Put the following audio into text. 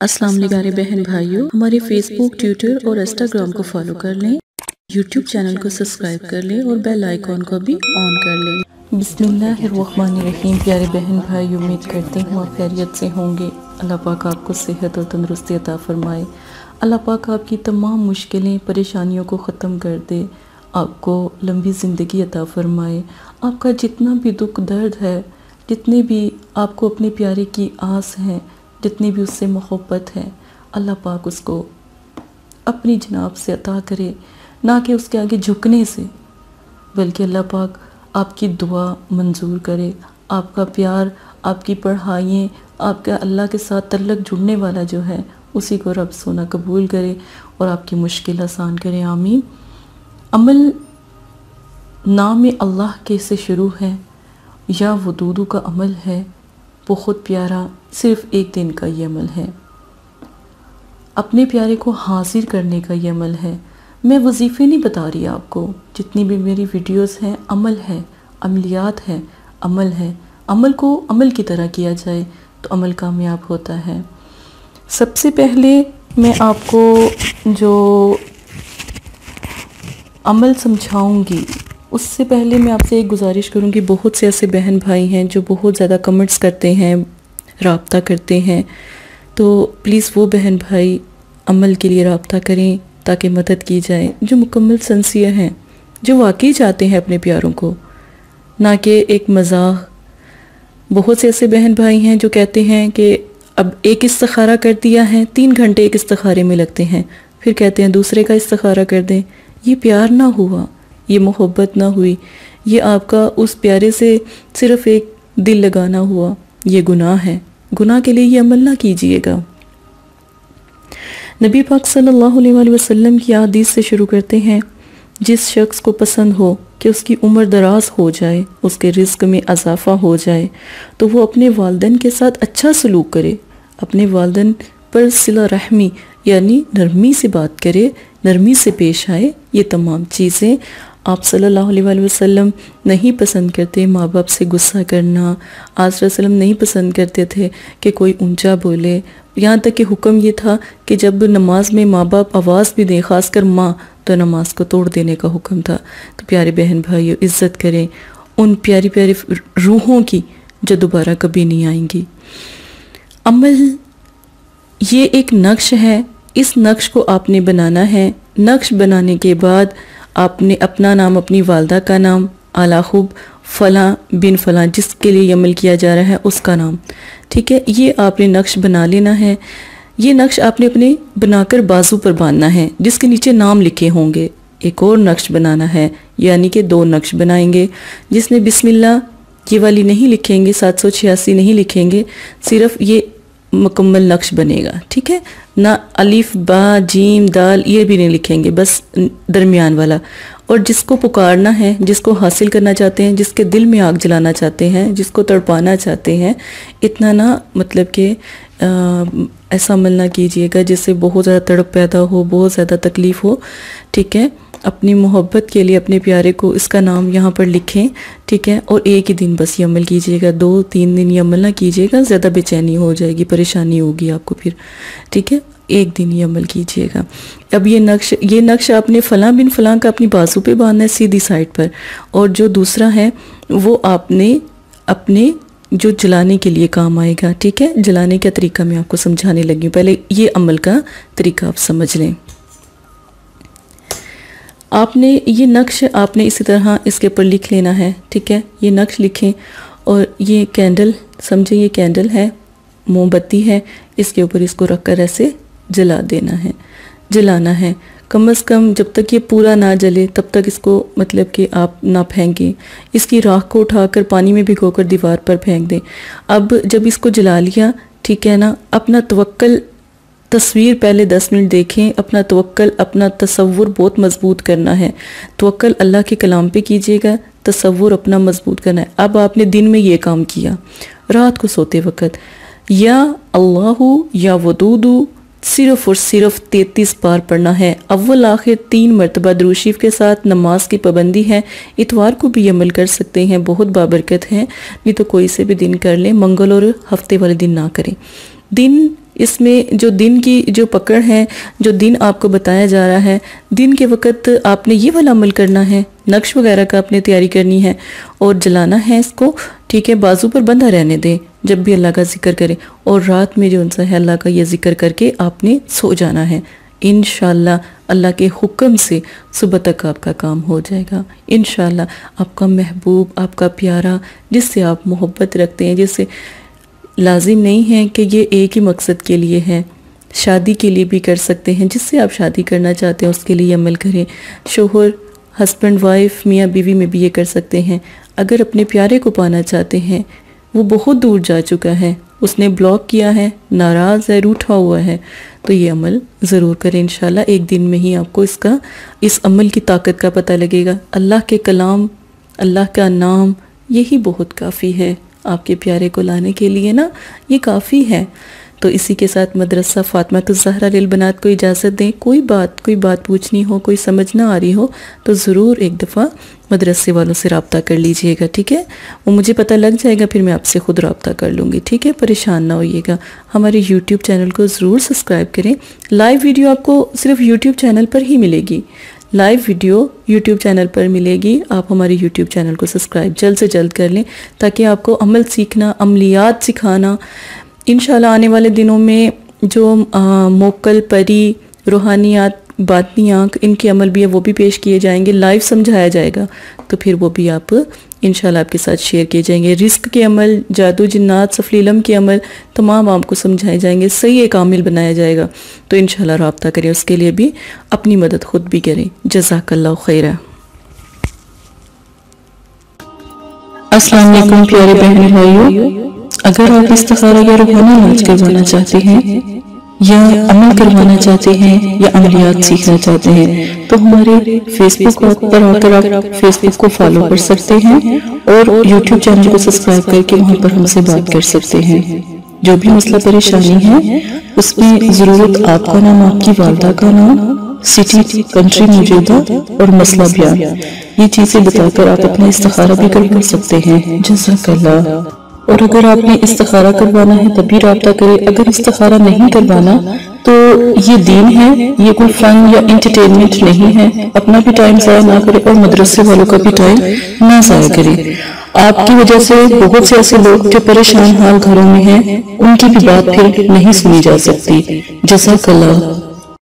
अस्सलाम वालेकुम प्यारे बहन भाइयों, हमारे फेसबुक, ट्विटर और इंस्टाग्राम को फॉलो कर लें, यूट्यूब चैनल को सब्सक्राइब कर लें और बेल आइकॉन को भी ऑन कर लें। बिस्मिल्लाहिर्रहमानिर्रहीम। प्यारे बहन भाई, उम्मीद करती हूँ आप खैरियत से होंगे। अल्लाह पाक आपको सेहत और तंदुरुस्ती अता फरमाए। अल्लाह पाक आपकी तमाम मुश्किलें परेशानियों को ख़त्म कर दे, आपको लंबी ज़िंदगी अता फरमाए। आपका जितना भी दुख दर्द है, जितने भी आपको अपने प्यारे की आस है, जितनी भी उससे मोहब्बत है, अल्लाह पाक उसको अपनी जनाब से अता करे, ना कि उसके आगे झुकने से, बल्कि अल्लाह पाक आपकी दुआ मंजूर करे। आपका प्यार, आपकी पढ़ाइयाँ, आपका अल्लाह के साथ तल्लक जुड़ने वाला जो है, उसी को रब सोना कबूल करे और आपकी मुश्किल आसान करे। आमीन। अमल नाम अल्लाह के से शुरू है या वदूदू का अमल है, बहुत प्यारा, सिर्फ़ एक दिन का ये अमल है। अपने प्यारे को हासिल करने का ये अमल है। मैं वजीफ़े नहीं बता रही आपको, जितनी भी मेरी वीडियोस हैं अमल है, अमलियात है, अमल है। अमल को अमल की तरह किया जाए तो अमल कामयाब होता है। सबसे पहले मैं आपको जो अमल समझाऊंगी, उससे पहले मैं आपसे एक गुजारिश करूंगी। बहुत से ऐसे बहन भाई हैं जो बहुत ज़्यादा कमेंट्स करते हैं, राब्ता करते हैं, तो प्लीज़ वो बहन भाई अमल के लिए राब्ता करें ताकि मदद की जाए। जो मुकम्मल सिंसियर हैं, जो वाकई चाहते हैं अपने प्यारों को, ना कि एक मजाक। बहुत से ऐसे बहन भाई हैं जो कहते हैं कि अब एक इस्तिखारा कर दिया है, 3 घंटे एक इस्तिखारे में लगते हैं, फिर कहते हैं दूसरे का इस्तिखारा कर दें। ये प्यार ना हुआ, ये मोहब्बत ना हुई, ये आपका उस प्यारे से सिर्फ़ एक दिल लगाना हुआ। ये गुनाह है। गुनाह के लिए ये अमल ना कीजिएगा। नबी पाक सल्लल्लाहु अलैहि वसल्लम की हदीस से शुरू करते हैं। जिस शख्स को पसंद हो कि उसकी उम्र दराज हो जाए, उसके रिस्क में इजाफा हो जाए, तो वो अपने वालिदैन के साथ अच्छा सलूक करे, अपने वालिदैन पर सिला रहमी यानी नरमी से बात करे, नरमी से पेश आए। ये तमाम चीज़ें आप सल्लल्लाहु अलैहि वसल्लम नहीं पसंद करते। माँ बाप से गुस्सा करना, आस वसल्लम नहीं पसंद करते थे कि कोई ऊंचा बोले। यहाँ तक कि हुक्म ये था कि जब नमाज में माँ बाप आवाज़ भी दें, ख़ासकर माँ, तो नमाज को तोड़ देने का हुक्म था। तो प्यारे बहन भाइयों, इज़्ज़त करें उन प्यारी प्यारी रूहों की जो दोबारा कभी नहीं आएंगी। अमल ये एक नक्श है, इस नक्श को आपने बनाना है। नक्श बनाने के बाद आपने अपना नाम, अपनी वालदा का नाम, आला खूब फ़लाँ बिन फ़लाँ, जिसके लिए अमल किया जा रहा है उसका नाम, ठीक है, ये आपने नक्श बना लेना है। ये नक्श आपने अपने बनाकर बाजू पर बांधना है, जिसके नीचे नाम लिखे होंगे। एक और नक्श बनाना है, यानी कि 2 नक्श बनाएंगे। जिसने बिस्मिल्लाह ये वाली नहीं लिखेंगे, 786 नहीं लिखेंगे, सिर्फ ये मुकम्मल नक्श बनेगा, ठीक है ना। अलिफ बा जीम दाल ये भी नहीं लिखेंगे, बस दरमियान वाला। और जिसको पुकारना है, जिसको हासिल करना चाहते हैं, जिसके दिल में आग जलाना चाहते हैं, जिसको तड़पाना चाहते हैं, इतना ना मतलब कि ऐसा अमल ना कीजिएगा जिससे बहुत ज़्यादा तड़प पैदा हो, बहुत ज़्यादा तकलीफ़ हो, ठीक है। अपनी मोहब्बत के लिए अपने प्यारे को इसका नाम यहाँ पर लिखें, ठीक है। और एक ही दिन बस ये अमल कीजिएगा, 2-3 दिन ये अमल ना कीजिएगा, ज़्यादा बेचैनी हो जाएगी, परेशानी होगी आपको फिर, ठीक है। एक दिन ये अमल कीजिएगा। अब ये नक्श आपने फ़लाँ बिन फ़लाँ का अपनी बाजू पे बांधना है, सीधी साइड पर। और जो दूसरा है वो आपने अपने जो जलाने के लिए काम आएगा, ठीक है। जलाने का तरीका मैं आपको समझाने लगी हूँ, पहले ये अमल का तरीका आप समझ लें। आपने ये नक्श आपने इसी तरह इसके ऊपर लिख लेना है, ठीक है। ये नक्श लिखें और ये कैंडल समझे, ये कैंडल है, मोमबत्ती है, इसके ऊपर इसको रख कर ऐसे जला देना है, जलाना है। कम से कम जब तक ये पूरा ना जले तब तक इसको मतलब कि आप ना फेंकें। इसकी राख को उठाकर पानी में भिगोकर दीवार पर फेंक दें। अब जब इसको जला लिया, ठीक है ना, अपना तवक्कल तस्वीर पहले 10 मिनट देखें। अपना तवक्कल, अपना तसव्वुर बहुत मजबूत करना है। तवक्कल अल्लाह के कलाम पे कीजिएगा, तसव्वुर अपना मजबूत करना है। अब आपने दिन में ये काम किया, रात को सोते वक्त या अल्लाहु या वदूदू सिर्फ़ और सिर्फ 33 बार पढ़ना है। अव्वल आखिर 3 मरतबा दुरूद शरीफ के साथ। नमाज की पाबंदी है, इतवार को भी अमल कर सकते हैं, बहुत बाबरकत है। नहीं तो कोई से भी दिन कर लें, मंगल और हफ्ते वाले दिन ना करें। दिन इसमें जो दिन की जो पकड़ है, जो दिन आपको बताया जा रहा है, दिन के वक्त आपने ये वाला अमल करना है, नक्श वगैरह का आपने तैयारी करनी है और जलाना है इसको, ठीक है। बाजू पर बंधा रहने दें जब भी अल्लाह का जिक्र करें, और रात में जो उनसा है अल्लाह का ये जिक्र करके आपने सो जाना है। इंशाल्लाह अल्लाह के हुक्म से सुबह तक आपका काम हो जाएगा। इंशाल्लाह आपका महबूब, आपका प्यारा, जिससे आप मोहब्बत रखते हैं, जिससे लाजिम नहीं है कि ये एक ही मकसद के लिए है, शादी के लिए भी कर सकते हैं, जिससे आप शादी करना चाहते हैं उसके लिए अमल करें। शोहर, हस्बैंड वाइफ, मियाँ बीवी में भी ये कर सकते हैं। अगर अपने प्यारे को पाना चाहते हैं, वो बहुत दूर जा चुका है, उसने ब्लॉक किया है, नाराज़ है, रूठा हुआ है, तो ये अमल ज़रूर करें। इंशाल्लाह एक दिन में ही आपको इस अमल की ताकत का पता लगेगा। अल्लाह के कलाम, अल्लाह का नाम, यही बहुत काफ़ी है आपके प्यारे को लाने के लिए ना, ये काफ़ी है। तो इसी के साथ मदरसा फातिमातुज़्ज़हरा लिलबनात को इजाज़त दें। कोई बात पूछनी हो, कोई समझ ना आ रही हो तो ज़रूर एक दफ़ा मदरसे वालों से रब्ता कर लीजिएगा, ठीक है। वो मुझे पता लग जाएगा, फिर मैं आपसे ख़ुद रब्ता कर लूँगी, ठीक है। परेशान ना होइएगा। हमारे यूट्यूब चैनल को ज़रूर सब्सक्राइब करें। लाइव वीडियो आपको सिर्फ यूट्यूब चैनल पर ही मिलेगी, लाइव वीडियो यूट्यूब चैनल पर मिलेगी। आप हमारे यूट्यूब चैनल को सब्सक्राइब जल्द से जल्द कर लें, ताकि आपको अमल सीखना, अमलियात सिखाना, इंशाल्लाह आने वाले दिनों में जो मोकल, परी, रूहानियात, बातनियाँ, इनके अमल भी है वो भी पेश किए जाएंगे, लाइव समझाया जाएगा। तो फिर वो भी आप इंशाल्लाह आपके साथ शेयर किए जाएंगे। रिस्क के अमल, जादू, जिन्नात, सफली इल्म के अमल तमाम आपको समझाए जाएंगे, सही एक आमिल बनाया जाएगा। तो इंशाल्लाह रब्ता करें, उसके लिए भी अपनी मदद खुद भी करें। जज़ाकल्लाहु खैरा। अस्सलाम वालेकुम प्यारे बहन भाइयों, अगर आप इस्तिखारा या रूहानी इलाज करवाना चाहते हैं या अमल करवाना चाहते हैं या अमलियात सीखना चाहते हैं तो हमारे फेसबुक पर आकर आप फेसबुक को फॉलो कर सकते हैं और यूट्यूब चैनल को सब्सक्राइब करके वहां पर हमसे बात कर सकते हैं। जो भी मसला परेशानी है उसमें ज़रूरत आपका नाम, आपकी वालदा का नाम, सिटी, कंट्री मौजूदा और मसला बयान, ये चीजें बताकर आप अपना इस्तिखारा भी करवा सकते हैं। जज़ाकल्लाह। और अगर आपने इस्तिखारा करवाना है तभी रब्ता करें। अगर इस्तिखारा नहीं करवाना तो ये दीन है, ये कोई फन या एंटरटेनमेंट नहीं है। अपना भी टाइम ज़ाया ना करें और मदरसे वालों का भी टाइम ना ज़ाया करें। आपकी वजह से बहुत से ऐसे लोग जो परेशान हाल घरों में हैं, उनकी भी बात फिर नहीं सुनी जा सकती। जज़ाकल्लाह।